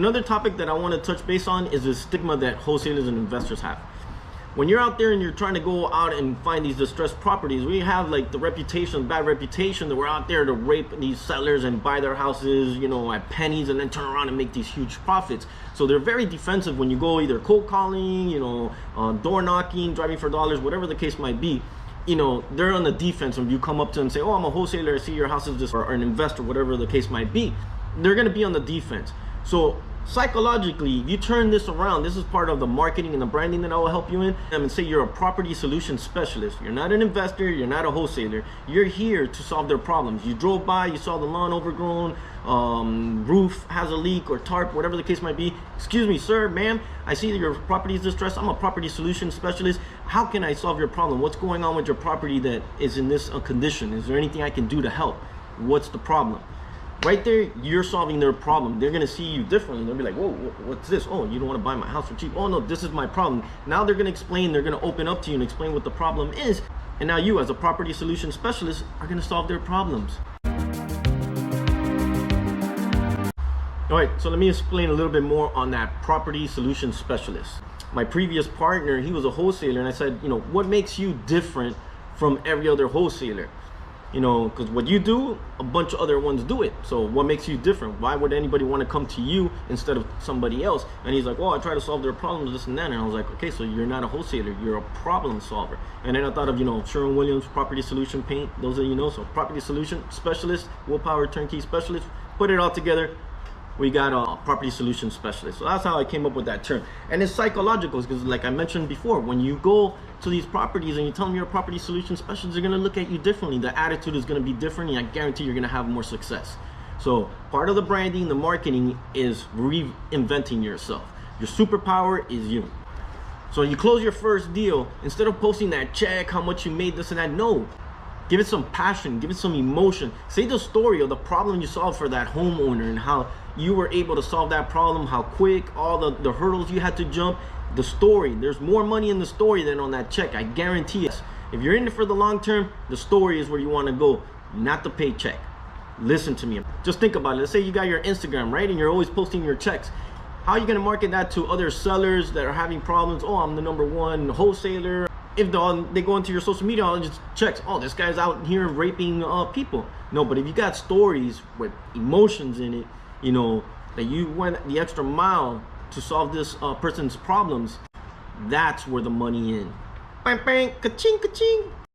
Another topic that I want to touch base on is the stigma that wholesalers and investors have. When you're out there and you're trying to go out and find these distressed properties, we have like the reputation, bad reputation, that we're out there to rape these sellers and buy their houses, you know, at pennies, and then turn around and make these huge profits. So they're very defensive when you go either cold calling, you know, door knocking, driving for dollars, whatever the case might be. You know, they're on the defense. When you come up to them and say, oh, I'm a wholesaler, I see your house is this, or an investor, whatever the case might be, they're going to be on the defense. So psychologically, if you turn this around, this is part of the marketing and the branding that I will help you in, and say you're a property solution specialist. You're not an investor, you're not a wholesaler. You're here to solve their problems. You drove by, you saw the lawn overgrown, roof has a leak or tarp, whatever the case might be. Excuse me, sir, ma'am, I see that your property is distressed. I'm a property solution specialist. How can I solve your problem? What's going on with your property that is in this condition? Is there anything I can do to help? What's the problem? Right there, you're solving their problem. They're gonna see you differently. They'll be like, whoa, what's this? Oh, you don't wanna buy my house for cheap. Oh no, this is my problem. Now they're gonna explain, they're gonna open up to you and explain what the problem is. And now you, as a property solution specialist, are gonna solve their problems. All right, so let me explain a little bit more on that property solution specialist. My previous partner, he was a wholesaler, and I said, you know, what makes you different from every other wholesaler? You know, because what you do, a bunch of other ones do it. So what makes you different? Why would anybody want to come to you instead of somebody else? And he's like, well, I try to solve their problems, this and that. And I was like, okay, so you're not a wholesaler, you're a problem solver. And then I thought of, you know, Sherwin-Williams Property Solution Paint, those that you know. So property solution specialist, willpower turnkey specialist, put it all together, we got a property solution specialist. So that's how I came up with that term. And it's psychological, because like I mentioned before, when you go to these properties and you tell them you're a property solution specialist, they're going to look at you differently. The attitude is going to be different, and I guarantee you're going to have more success. So part of the branding, the marketing, is reinventing yourself. Your superpower is you. So you close your first deal, instead of posting that check, how much you made, this and that, no. Give it some passion, give it some emotion. Say the story of the problem you solved for that homeowner and how you were able to solve that problem, how quick, all the hurdles you had to jump. The story, there's more money in the story than on that check, I guarantee it. If you're in it for the long term, the story is where you want to go, not the paycheck. Listen to me. Just think about it. Let's say you got your Instagram, right? And you're always posting your checks. How are you going to market that to other sellers that are having problems? Oh, I'm the #1 wholesaler. If they go into your social media, all just checks, oh, this guy's out here raping people. No, but if you got stories with emotions in it, you know, that you went the extra mile to solve this person's problems, that's where the money in. Bang, bang, ka-ching, ka-ching.